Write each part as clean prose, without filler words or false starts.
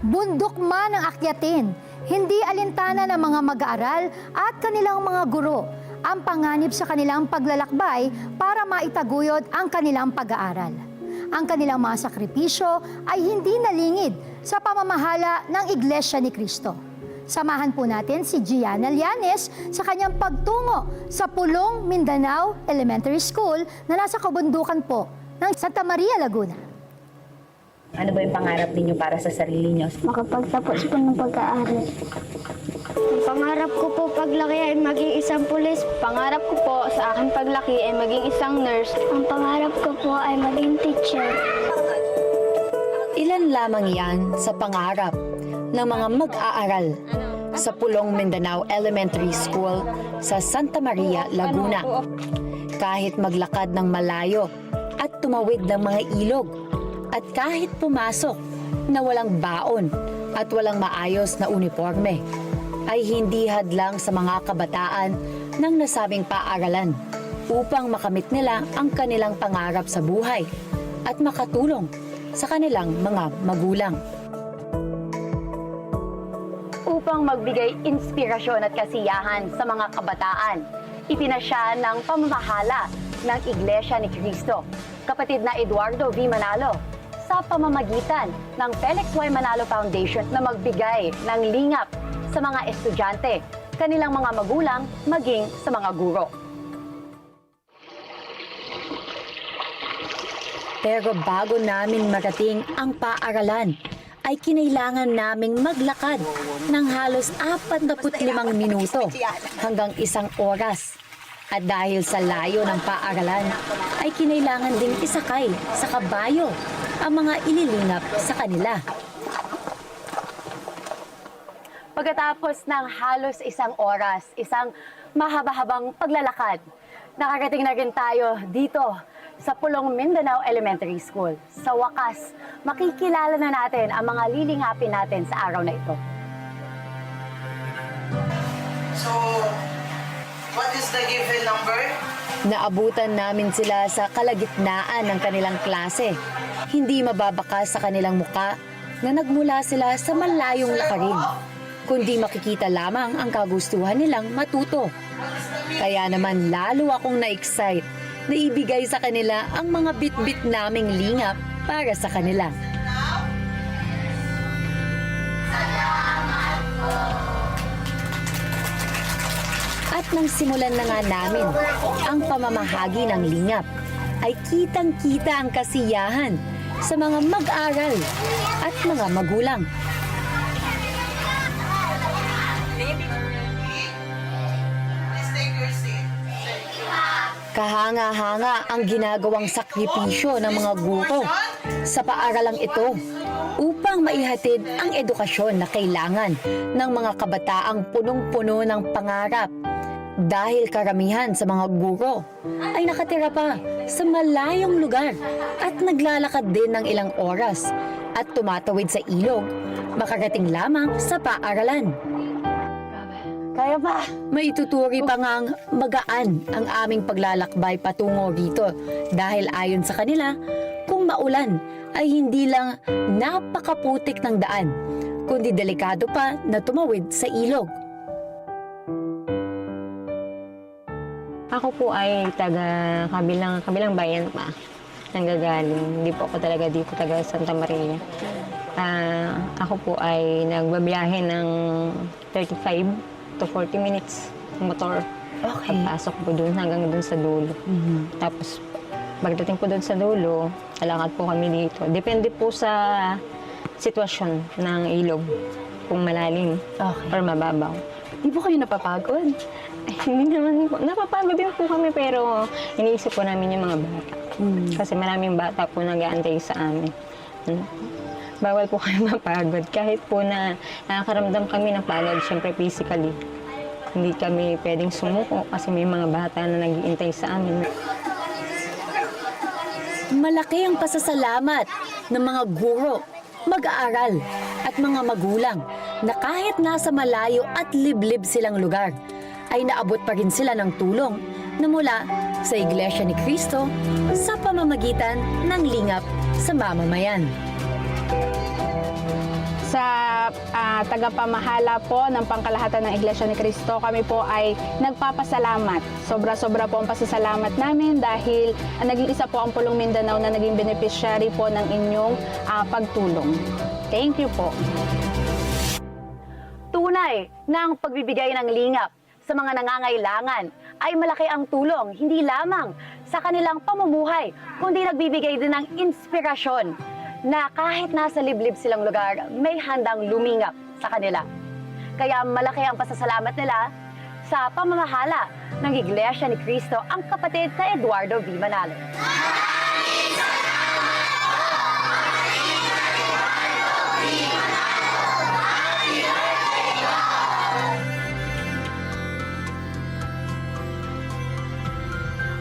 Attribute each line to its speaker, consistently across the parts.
Speaker 1: Bundok man ang akyatin, hindi alintana ng mga mag-aaral at kanilang mga guro ang panganib sa kanilang paglalakbay para maitaguyod ang kanilang pag-aaral. Ang kanilang mga sakripisyo ay hindi nalingid sa pamamahala ng Iglesia ni Cristo. Samahan po natin si Gianna Llanes sa kanyang pagtungo sa Pulong Mindanao Elementary School na nasa kabundukan po ng Santa Maria, Laguna.
Speaker 2: Ano ba yung pangarap ninyo para sa sarili nyo?
Speaker 3: Makapagtapos po ng pag-aaral. Ang pangarap ko po paglaki ay maging isang pulis. Pangarap ko po sa akin paglaki ay maging isang nurse. Ang pangarap ko po ay maging teacher.
Speaker 4: Ilan lamang yan sa pangarap ng mga mag-aaral sa Pulong Mindanao Elementary School sa Santa Maria, Laguna. Kahit maglakad ng malayo at tumawid ng mga ilog, at kahit pumasok na walang baon at walang maayos na uniforme, ay hindi hadlang sa mga kabataan ng nasabing paaralan upang makamit nila ang kanilang pangarap sa buhay at makatulong sa kanilang mga magulang.
Speaker 2: Upang magbigay inspirasyon at kasiyahan sa mga kabataan, ipinasya ng pamamahala ng Iglesia ni Cristo, kapatid na Eduardo V. Manalo, sa pamamagitan ng Felix Y. Manalo Foundation na magbigay ng lingap sa mga estudyante, kanilang mga magulang, maging sa mga guro.
Speaker 4: Pero bago namin marating ang paaralan, ay kinailangan naming maglakad ng halos 45 minuto hanggang 1 oras. At dahil sa layo ng paaralan, ay kinailangan ding isakay sa kabayo ang mga ililingap sa kanila.
Speaker 2: Pagkatapos ng halos 1 oras, isang mahaba-habang paglalakad, nakarating na rin tayo dito sa Pulong Mindanao Elementary School. Sa wakas, makikilala na natin ang mga lilingapin natin sa araw na ito.
Speaker 5: So, what is the given number?
Speaker 4: Naabutan namin sila sa kalagitnaan ng kanilang klase. Hindi mababakas sa kanilang muka na nagmula sila sa malayong lakarin, kundi makikita lamang ang kagustuhan nilang matuto. Kaya naman lalo akong na-excite na ibigay sa kanila ang mga bit-bit naming lingap para sa kanila. At nang simulan na nga namin ang pamamahagi ng lingap, ay kitang-kita ang kasiyahan sa mga mag-aral at mga magulang.
Speaker 5: Please take your seat.
Speaker 4: Kahanga-hanga ang ginagawang sakripisyo ng mga guro sa paaralang ito upang maihatid ang edukasyon na kailangan ng mga kabataang punong-puno ng pangarap. Dahil karamihan sa mga guro ay nakatira pa sa malayong lugar at naglalakad din ng ilang oras at tumatawid sa ilog, makarating lamang sa paaralan.
Speaker 2: Kaya ba?
Speaker 4: Maituturi pa ngang magaan ang aming paglalakbay patungo dito dahil ayon sa kanila, kung maulan ay hindi lang napakaputik ng daan, kundi delikado pa na tumawid sa ilog.
Speaker 6: Ako po ay taga kabilang bayan pa. Nanggagaling. Hindi po ako talaga dito, taga Santa Maria. Ako po ay nagbabiyahe ng 35 to 40 minutes ng motor.
Speaker 4: Okay.
Speaker 6: Pagpasok po doon hanggang doon sa dulo. Tapos pagdating po doon sa dulo, lalakad po kami dito. Depende po sa sitwasyon ng ilog. Kung malalim or mababaw.
Speaker 2: Di po kayo napapagod?
Speaker 6: Hindi naman po. Napapagod din po kami pero iniisip po namin yung mga bata. Kasi maraming bata po nag-aantay sa amin. Bawal po kayo mapagod. Kahit po na nakakaramdam kami ng pagod, syempre physically. Hindi kami pwedeng sumuko kasi may mga bata na nag-iintay sa amin.
Speaker 4: Malaki ang pasasalamat ng mga guro, mag-aaral at mga magulang na kahit nasa malayo at liblib silang lugar, ay naabot pa rin sila ng tulong na mula sa Iglesia ni Cristo sa pamamagitan ng lingap sa mamamayan.
Speaker 7: sa tagapamahala po ng pangkalahatan ng Iglesia ni Cristo, kami po ay nagpapasalamat. Sobra-sobra po ang pasasalamat namin dahil naging isa po ang Pulong Mindanao na naging beneficiary po ng inyong pagtulong. Thank you po.
Speaker 2: Tunay na ang pagbibigay ng lingap sa mga nangangailangan ay malaki ang tulong, hindi lamang sa kanilang pamumuhay, kundi nagbibigay din ng inspirasyon na kahit nasa liblib silang lugar, may handang lumingap sa kanila. Kaya malaki ang pasasalamat nila sa pamamahala ng Iglesia ni Cristo, ang kapatid na Eduardo V. Manalo.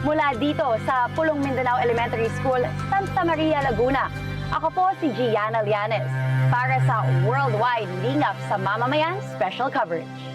Speaker 2: Mula dito sa Pulong Mindanao Elementary School, Santa Maria, Laguna, ako po si Gianna Llanes para sa Worldwide Lingap sa Mamamayan Special Coverage.